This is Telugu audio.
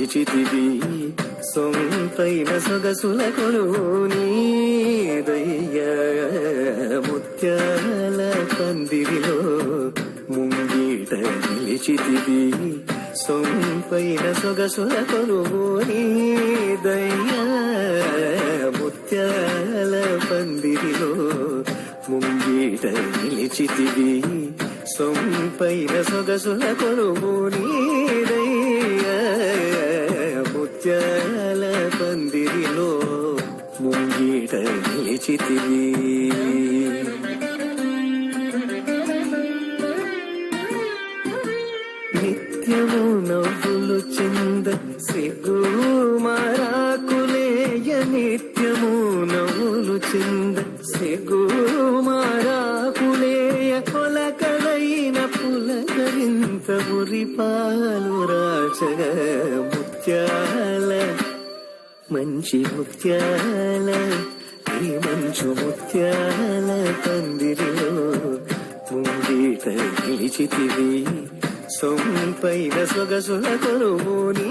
నిలిచితివి సొంతైన సొగసుల కొలువు నీదయ్యా ముత్యాల పందిరిలో ముంగిట నిలిచితివి సొంతైన సొగసుల కొలువు నీదయ్యా ముత్యాల పందిరిలో ముంగిట నిలిచితివి సొంపైన సొగసుల కొలువు నీదయ్యా ముత్యాల పందిరిలో ముంగిట నిలిచితివి నిత్యము నవ్వులు చింద సిగ్గు మారాకులేయ నిత్యము నవ్వులు చింద సిగ్గు మారాకులేయ పొలకలైన పులకరింత మురిపాలు రాచగ ముత్యాల మంచి ముత్యాల ఈ మంచు ముత్యాల పందిరిలో ముంగిట నిలిచితివి సొంపైన సొగసుల కొలువు నీ